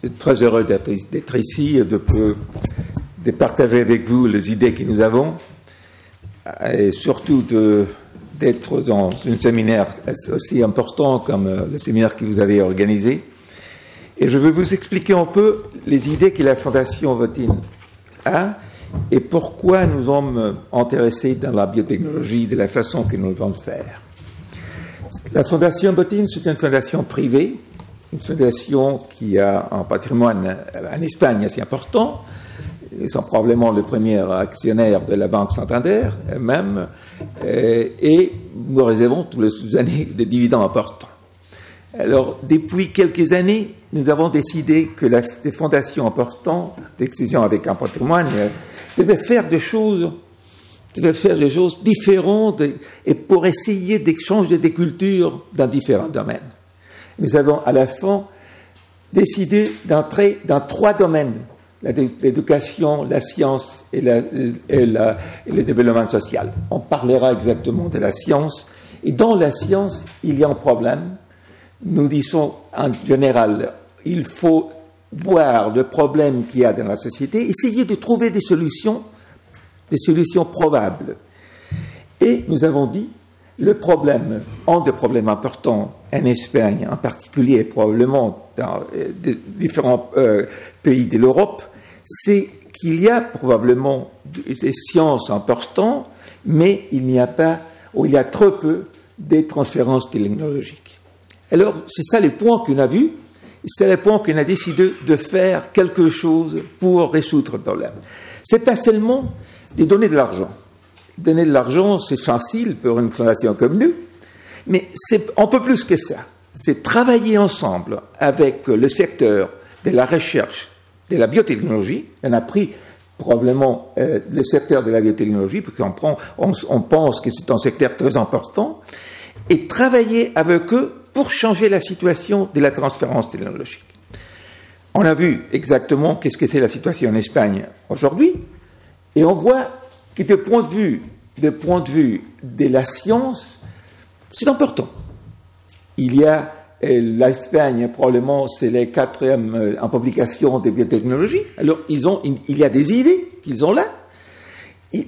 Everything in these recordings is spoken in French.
suis très heureux d'être ici et de partager avec vous les idées que nous avons et surtout d'être dans un séminaire aussi important comme le séminaire que vous avez organisé. Et je vais vous expliquer un peu les idées que la Fondation Botín a et pourquoi nous sommes intéressés dans la biotechnologie de la façon que nous devons le faire. La Fondation Botín, c'est une fondation privée, une fondation qui a un patrimoine en Espagne assez important. Ils sont probablement le premier actionnaire de la Banque Santander, même, et nous recevons tous les années des dividendes importants. Alors, depuis quelques années, nous avons décidé que les fondations importantes, d'excision avec un patrimoine, devaient faire des choses différentes et pour essayer d'échanger des cultures dans différents domaines. Nous avons à la fin décidé d'entrer dans 3 domaines: l'éducation, la science et le développement social. On parlera exactement de la science. Et dans la science, il y a un problème. Nous disons en général, il faut voir le problème qu'il y a dans la société, essayer de trouver des solutions probables. Et nous avons dit, un des problèmes importants en Espagne en particulier, et probablement dans différents pays de l'Europe, c'est qu'il y a probablement des sciences importantes, mais il y a trop peu de transférences technologiques. Alors, c'est ça le point qu'on a vu, c'est le point qu'on a décidé de faire quelque chose pour résoudre le problème. C'est pas seulement de donner de l'argent. Donner de l'argent, c'est facile pour une fondation comme nous, mais c'est un peu plus que ça. C'est travailler ensemble avec le secteur de la recherche, de la biotechnologie. On a pris probablement le secteur de la biotechnologie, parce qu'on pense que c'est un secteur très important, et travailler avec eux pour changer la situation de la transférence technologique. On a vu exactement qu'est-ce que c'est la situation en Espagne aujourd'hui, et on voit que du point de vue de la science, c'est important. Il y a l'Espagne, probablement, c'est les 4e en publication de biotechnologie. Alors, il y a des idées qu'ils ont là.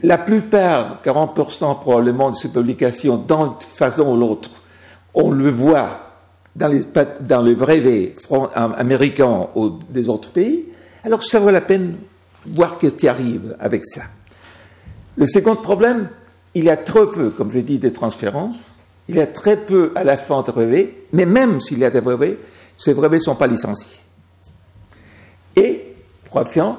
La plupart, 40% probablement de ces publications, d'une façon ou l'autre, on le voit dans les brevets américains ou des autres pays. Alors, ça vaut la peine de voir ce qui arrive avec ça. Le second problème, il y a trop peu, comme je dis, de transférences. Il y a très peu à la fin de brevets, mais même s'il y a des brevets, ces brevets ne sont pas licenciés. Et, troisièmement,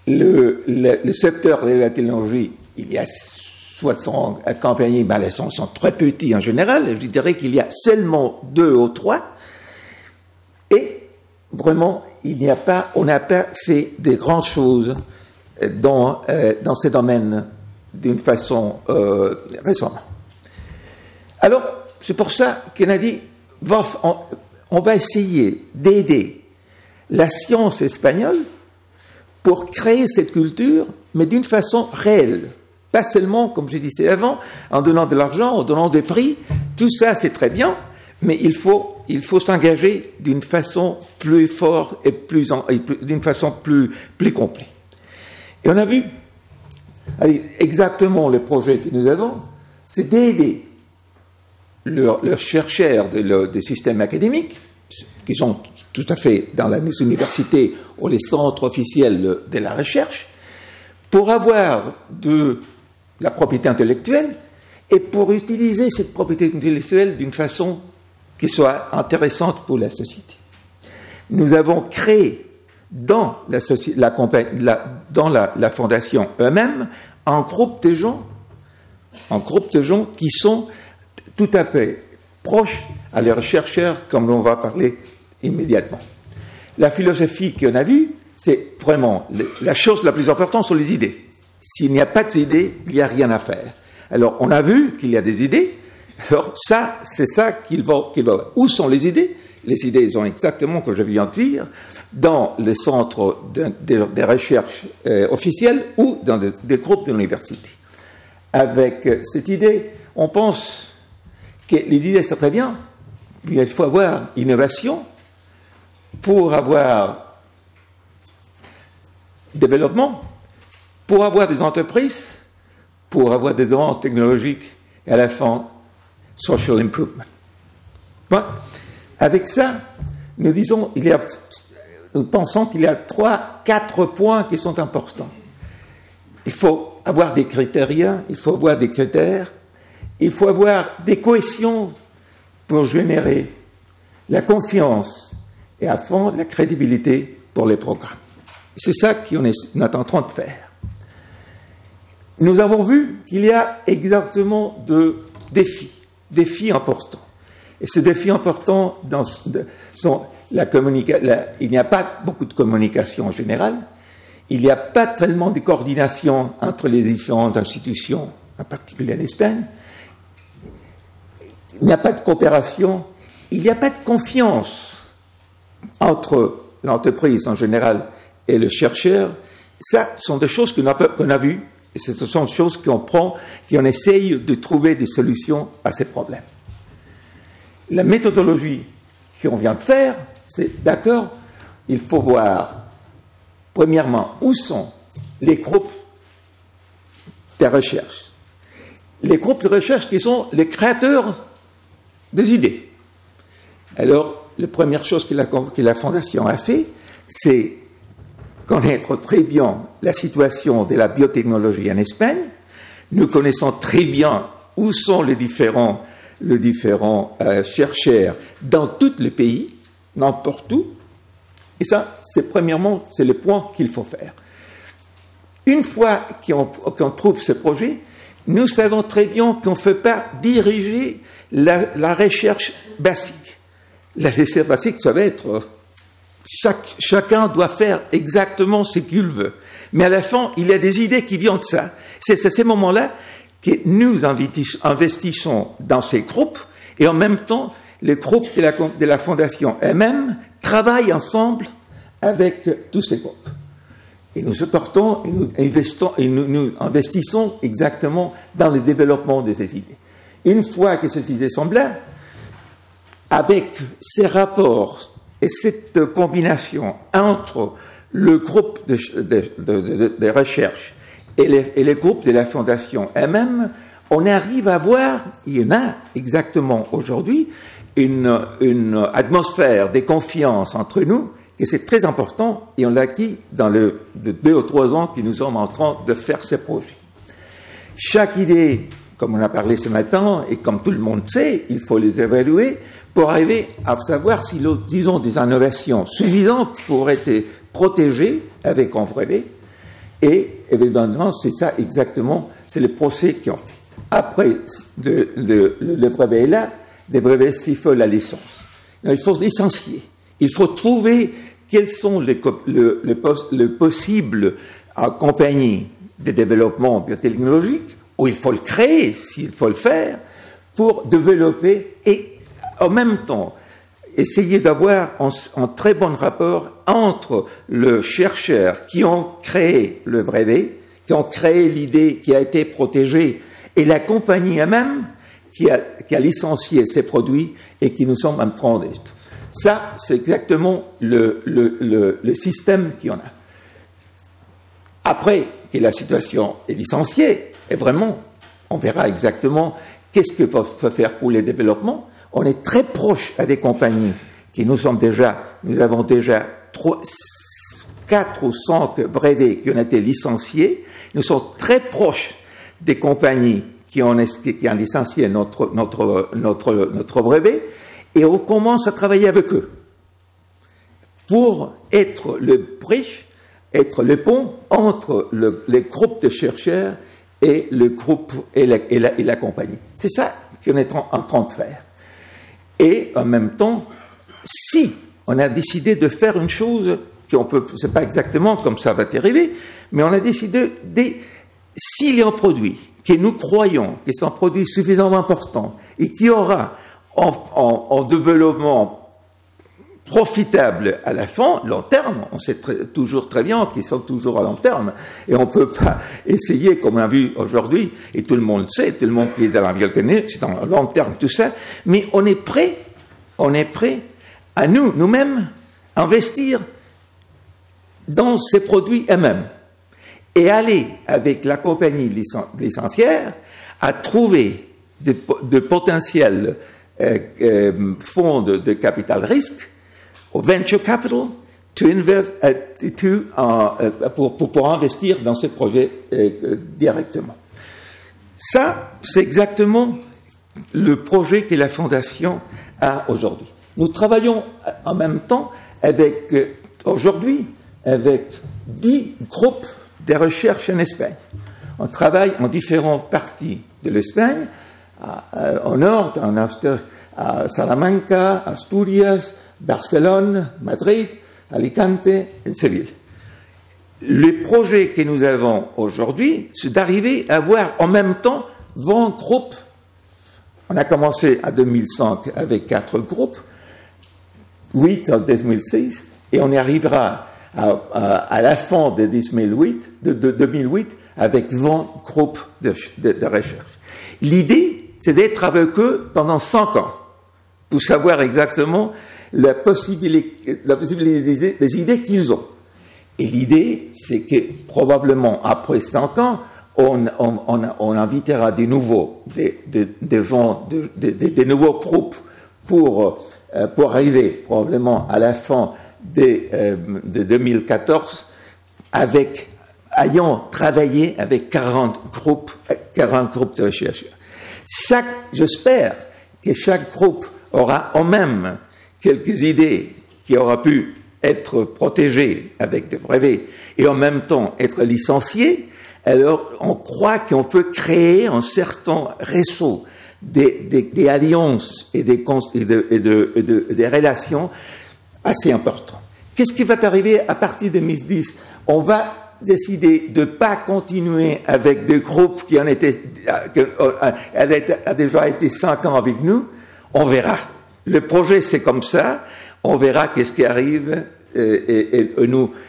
le secteur de la technologie, il y a 60 compagnies, mais elles sont très petites en général. Je dirais qu'il y a seulement 2 ou 3. Et vraiment, on n'a pas fait de grandes choses dans ces domaines d'une façon récente. Alors, c'est pour ça qu'on a dit, on va essayer d'aider la science espagnole pour créer cette culture, mais d'une façon réelle. Pas seulement, comme je disais avant, en donnant de l'argent, en donnant des prix. Tout ça, c'est très bien, mais il faut s'engager d'une façon plus forte et d'une façon plus complète. Et on a vu, exactement le projet que nous avons, c'est d'aider leurs chercheurs des systèmes académiques, qui sont tout à fait dans les universités ou les centres officiels de la recherche, pour avoir de la propriété intellectuelle et pour utiliser cette propriété intellectuelle d'une façon qui soit intéressante pour la société. Nous avons créé dans la fondation eux-mêmes un groupe de gens qui sont tout à fait proches à les chercheurs, comme on va parler immédiatement. La philosophie qu'on a vue, c'est vraiment la chose la plus importante sont les idées. S'il n'y a pas d'idées, il n'y a rien à faire. Alors, on a vu qu'il y a des idées. Alors, c'est ça qu'il va. Où sont les idées? Les idées sont exactement, comme je viens de dire, dans les centres de recherche officiels ou dans des groupes de l'université. Avec cette idée, on pense que l'idée, c'est très bien, mais il faut avoir innovation pour avoir développement pour avoir des entreprises, pour avoir des avances technologiques et à la fin, social improvement. Bon. Avec ça, nous pensons qu'il y a 4 points qui sont importants. Il faut avoir des critères, il faut avoir des critères, il faut avoir des cohésions pour générer la confiance et à fond la crédibilité pour les programmes. C'est ça qu'on est en train de faire. Nous avons vu qu'il y a exactement 2 défis importants. Et ces défis importants sont il n'y a pas beaucoup de communication en général, il n'y a pas tellement de coordination entre les différentes institutions, en particulier en Espagne, il n'y a pas de coopération, il n'y a pas de confiance entre l'entreprise en général et le chercheur. Ça, ce sont des choses qu'on a vues, et ce sont des choses qu'on essaye de trouver des solutions à ces problèmes. La méthodologie qu'on vient de faire, c'est d'accord, il faut voir, premièrement, où sont les groupes de recherche. Les groupes de recherche qui sont les créateurs des idées. Alors, la première chose que la Fondation a fait, c'est connaître très bien la situation de la biotechnologie en Espagne. Nous connaissons très bien où sont les différents chercheurs dans tous les pays, n'importe où. Et ça, c'est le point qu'il faut faire. Une fois qu'on trouve ce projet, nous savons très bien qu'on ne peut pas diriger la recherche basique. La recherche basique, ça va être... Chacun doit faire exactement ce qu'il veut. Mais à la fin, il y a des idées qui viennent de ça. C'est à ces moments-là que nous investissons dans ces groupes et en même temps, les groupes de la Fondation elle-même travaillent ensemble avec tous ces groupes. Et nous supportons et nous investissons exactement dans le développement de ces idées. Une fois que ces idées sont là, avec ces rapports et cette combination entre le groupe de recherche et les groupes de la Fondation elle-même, on arrive à voir, il y en a exactement aujourd'hui, une atmosphère de confiance entre nous, et c'est très important, et on l'a acquis dans les 2 ou 3 ans que nous sommes en train de faire ces projets. Chaque idée, comme on a parlé ce matin, et comme tout le monde sait, il faut les évaluer pour arriver à savoir si, disons, des innovations suffisantes pour être protégées avec un brevet. Et évidemment, c'est ça exactement, c'est le procès qui en fait. Après le brevet est là, le brevet, s'il faut la licence. Il faut licencier. Il faut trouver quelles sont les possibles compagnies de développement biotechnologique, où il faut le créer, s'il faut le faire, pour développer et en même temps essayer d'avoir un très bon rapport entre le chercheur qui ont créé le brevet, qui ont créé l'idée qui a été protégée, et la compagnie elle-même qui a licencié ces produits et qui nous sommes en train de... Ça, c'est exactement le système qu'il y en a. Après que la situation est licenciée, et vraiment, on verra exactement qu'est-ce que peut faire pour les développements. On est très proche à des compagnies qui nous avons déjà 4 ou 5 brevets qui ont été licenciés. Nous sommes très proches des compagnies qui ont licencié notre brevet, et on commence à travailler avec eux pour être le bridge, être le pont entre les groupes de chercheurs et le groupe et la compagnie. C'est ça qu'on est en train de faire. Et en même temps, si on a décidé de faire une chose c'est pas exactement comme ça va arriver, mais on a décidé s'il y a un produit que nous croyons que c'est un produit suffisamment important et qui aura en développement profitable à la fin, long terme, on sait toujours très bien qu'ils sont toujours à long terme, et on ne peut pas essayer, comme on a vu aujourd'hui, et tout le monde sait, tout le monde qui est dans la biotechnologie, c'est en long terme tout ça, mais on est prêt à nous-mêmes, investir dans ces produits eux-mêmes et aller avec la compagnie licenciaire à trouver de potentiels fonds de capital risque, au venture capital, pour investir dans ces projets directement. Ça, c'est exactement le projet que la Fondation a aujourd'hui. Nous travaillons en même temps aujourd'hui avec 10 groupes de recherche en Espagne. On travaille en différentes parties de l'Espagne, au nord, à Salamanca, Asturias, Barcelone, Madrid, Alicante et Séville. Le projet que nous avons aujourd'hui, c'est d'arriver à avoir en même temps 20 groupes. On a commencé en 2005 avec 4 groupes, 8 en 2006, et on y arrivera à la fin de 2008 avec 20 groupes de recherche. L'idée, c'est d'être avec eux pendant 5 ans, pour savoir exactement la possibilité des idées qu'ils ont. Et l'idée, c'est que probablement après 5 ans, on invitera des nouveaux groupes pour arriver probablement à la fin de 2014 ayant travaillé avec 40 groupes de recherche. J'espère que chaque groupe aura en même quelques idées qui auraient pu être protégées avec des brevets et en même temps être licenciées. Alors, on croit qu'on peut créer un certain réseau des alliances et des relations assez importants. Qu'est-ce qui va arriver à partir de 2010? On va décider de ne pas continuer avec des groupes qui ont déjà été 5 ans avec nous. On verra. Le projet, c'est comme ça. On verra qu'est-ce qui arrive et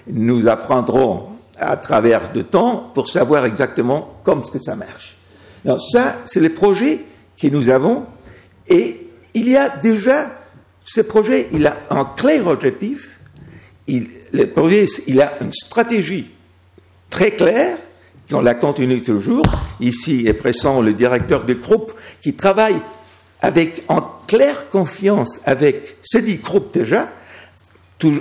nous apprendrons à travers le temps pour savoir exactement comment ça marche. Donc ça, c'est le projet que nous avons. Et il y a déjà, ce projet, il a un clair objectif. Le projet, il a une stratégie très claire, on la continue toujours. Ici est présent le directeur du groupe qui travaille en claire confiance avec ces 10 groupes déjà.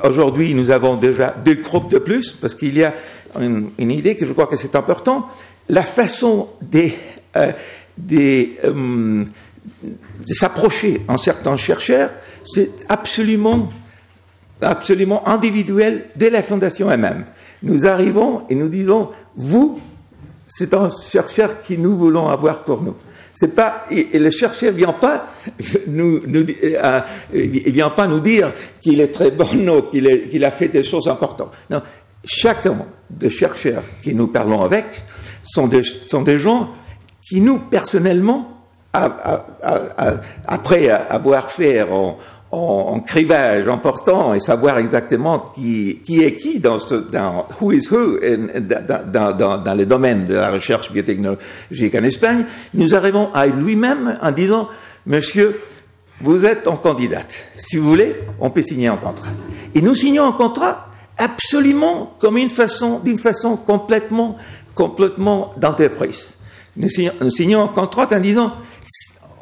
Aujourd'hui, nous avons déjà 2 groupes de plus, parce qu'il y a une idée que je crois que c'est important. La façon de s'approcher en certains chercheurs, c'est absolument individuel de la Fondation elle-même. Nous arrivons et nous disons, vous, c'est un chercheur qui nous voulons avoir pour nous. C'est pas, et le chercheur vient pas il vient pas nous dire qu'il est très bon ou qu'il a fait des choses importantes. Non. Chacun des chercheurs qui nous parlons avec sont des gens qui nous, personnellement, après avoir fait en cribage important et savoir exactement qui est qui dans who is who dans le domaine de la recherche biotechnologique en Espagne, nous arrivons à lui-même en disant, monsieur, vous êtes en candidate. Si vous voulez, on peut signer un contrat. Et nous signons un contrat absolument comme d'une façon complètement d'entreprise. Nous signons un contrat en disant,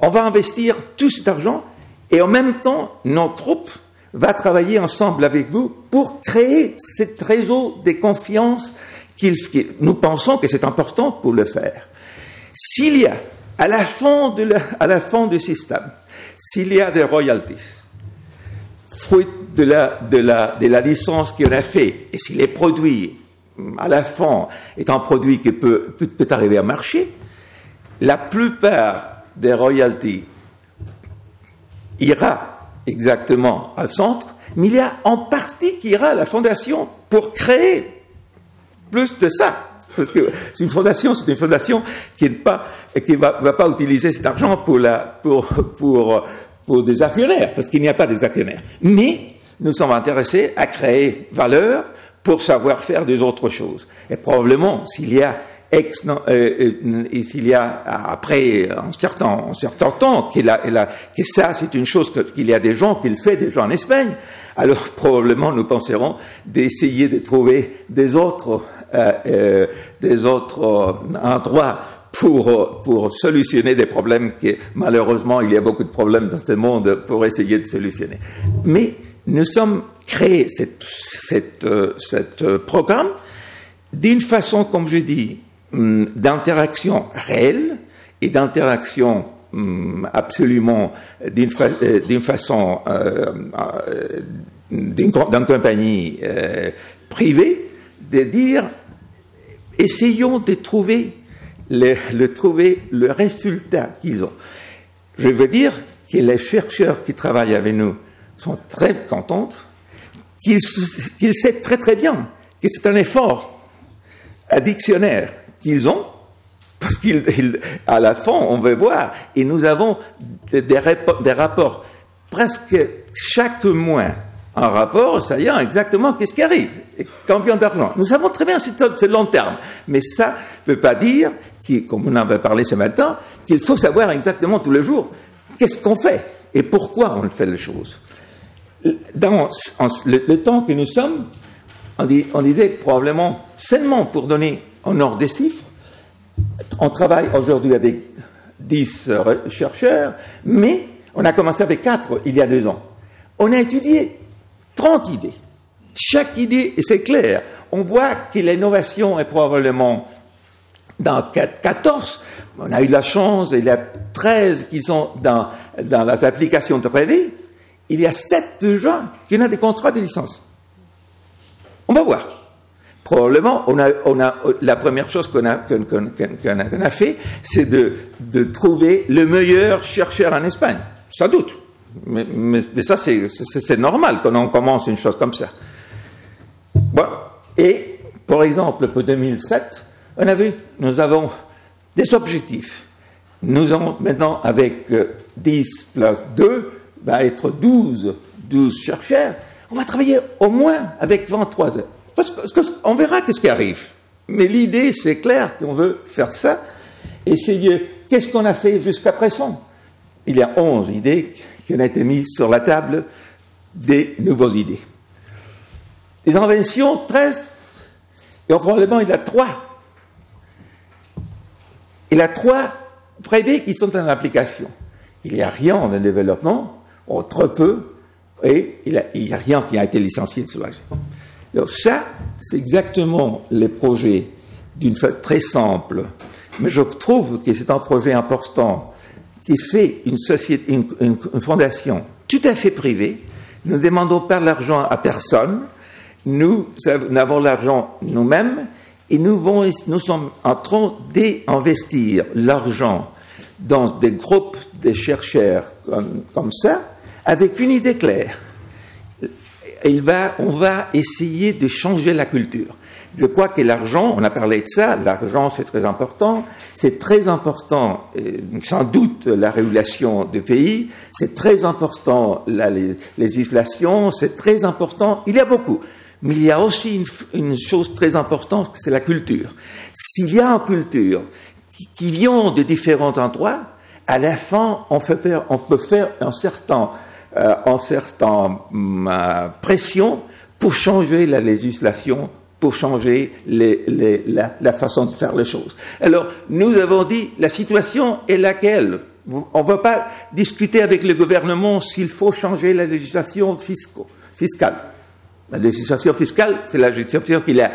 on va investir tout cet argent. Et en même temps, notre groupe va travailler ensemble avec vous pour créer ce réseau de confiance nous pensons que c'est important pour le faire. S'il y a, à la fin du système, s'il y a des royalties, fruit de la licence qu'on a fait, et si les produits, à la fin, est un produit qui peut arriver à marcher, la plupart des royalties ira exactement au centre, mais il y a en partie qui ira à la Fondation pour créer plus de ça. Parce que c'est une fondation qui va pas utiliser cet argent pour des actionnaires, parce qu'il n'y a pas des actionnaires. Mais nous sommes intéressés à créer valeur pour savoir faire des autres choses. Et probablement, s'il y a et s'il y a après un certain temps que ça c'est une chose qu'il y a des gens qui le font déjà en Espagne, alors probablement nous penserons d'essayer de trouver des autres endroits pour solutionner des problèmes que malheureusement il y a beaucoup de problèmes dans ce monde pour essayer de solutionner. Mais nous sommes créés cet programme d'une façon, comme je dis, d'interaction réelle et d'interaction absolument d'une façon d'une compagnie privée, de dire essayons de trouver le résultat qu'ils ont. Je veux dire que les chercheurs qui travaillent avec nous sont très contents, qu'ils savent très très bien que c'est un effort additionnel qu'ils ont, parce qu'à la fin, on veut voir, et nous avons des rapports presque chaque mois, un rapport, ça y est, exactement qu'est-ce qui arrive, et combien d'argent. Nous savons très bien que c'est long terme, mais ça ne veut pas dire, comme on en avait parlé ce matin, qu'il faut savoir exactement tous les jours qu'est-ce qu'on fait et pourquoi on fait les choses. Dans le temps que nous sommes, on disait probablement, seulement pour donner en ordre des chiffres, on travaille aujourd'hui avec 10 chercheurs, mais on a commencé avec 4 il y a 2 ans. On a étudié 30 idées. Chaque idée, et c'est clair, on voit que l'innovation est probablement dans 14. On a eu la chance, il y a 13 qui sont dans les applications de privées. Il y a 7 gens qui ont des contrats de licence. On va voir. Probablement, la première chose qu'on a fait, c'est de trouver le meilleur chercheur en Espagne. Sans doute. Mais ça, c'est normal quand on commence une chose comme ça. Bon. Et, par exemple, pour 2007, nous avons des objectifs. Nous avons maintenant, avec 10 plus 2, va être 12 chercheurs. On va travailler au moins avec 23 heures. Parce qu'on verra qu'est-ce qui arrive. Mais l'idée, c'est clair qu'on veut faire ça. Essayer, qu'est-ce qu'on a fait jusqu'à présent? Il y a 11 idées qui ont été mises sur la table, des nouvelles idées. Les inventions, 13. Et probablement, il y a 3. Il y a 3 privés qui sont en application. Il n'y a rien en développement, ou très peu, et il n'y a rien qui a été licencié de soulagé. Alors ça, c'est exactement les projets d'une façon très simple, mais je trouve que c'est un projet important qui fait une société, une fondation tout à fait privée. Nous ne demandons pas l'argent à personne, nous avons l'argent nous-mêmes et nous sommes en train d'investir l'argent dans des groupes de chercheurs comme ça, avec une idée claire. On va essayer de changer la culture. Je crois que l'argent, on a parlé de ça, l'argent c'est très important, sans doute la régulation du pays, c'est très important les législations, c'est très important, il y a beaucoup. Mais il y a aussi une chose très importante, c'est la culture. S'il y a une culture qui vient de différents endroits, à la fin, on peut faire un certain pression pour changer la législation, pour changer la façon de faire les choses. Alors, nous avons dit, la situation est laquelle? On ne va pas discuter avec le gouvernement s'il faut changer la législation fiscale. La législation fiscale, c'est la législation qu'il a.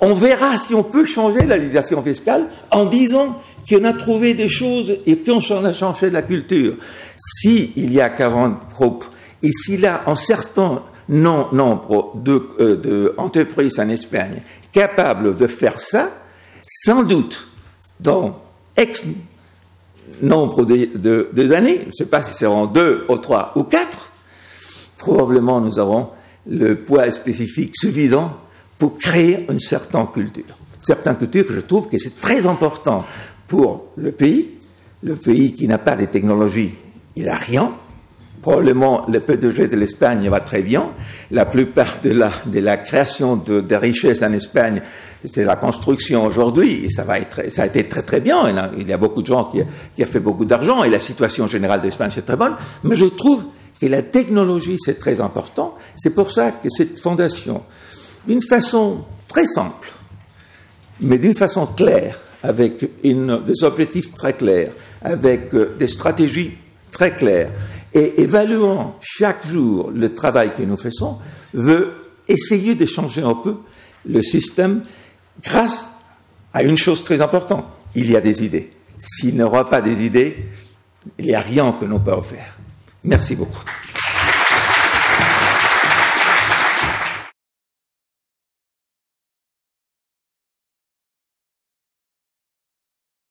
On verra si on peut changer la législation fiscale en disant qu'on a trouvé des choses et qu'on a changé la culture. S'il y a 40 groupes et s'il y a un certain nombre d'entreprises en Espagne capables de faire ça, sans doute, dans X nombre de années, je ne sais pas si ce seront 2 ou 3 ou 4, probablement nous aurons le poids spécifique suffisant pour créer une certaine culture. Certaine culture que je trouve que c'est très important pour le pays qui n'a pas de technologie, il n'a rien, Probablement, le PDG de l'Espagne va très bien. La plupart de la création de richesses en Espagne, c'est la construction aujourd'hui, et ça a été très très bien. Il y a beaucoup de gens qui ont fait beaucoup d'argent, et la situation générale d'Espagne, c'est très bonne. Mais je trouve que la technologie, c'est très important. C'est pour ça que cette fondation, d'une façon très simple, mais d'une façon claire, avec des objectifs très clairs, avec des stratégies très claires, et évaluant chaque jour le travail que nous faisons, veut essayer de changer un peu le système grâce à une chose très importante. Il y a des idées. S'il n'y aura pas des idées, il n'y a rien que nous pouvons faire. Merci beaucoup.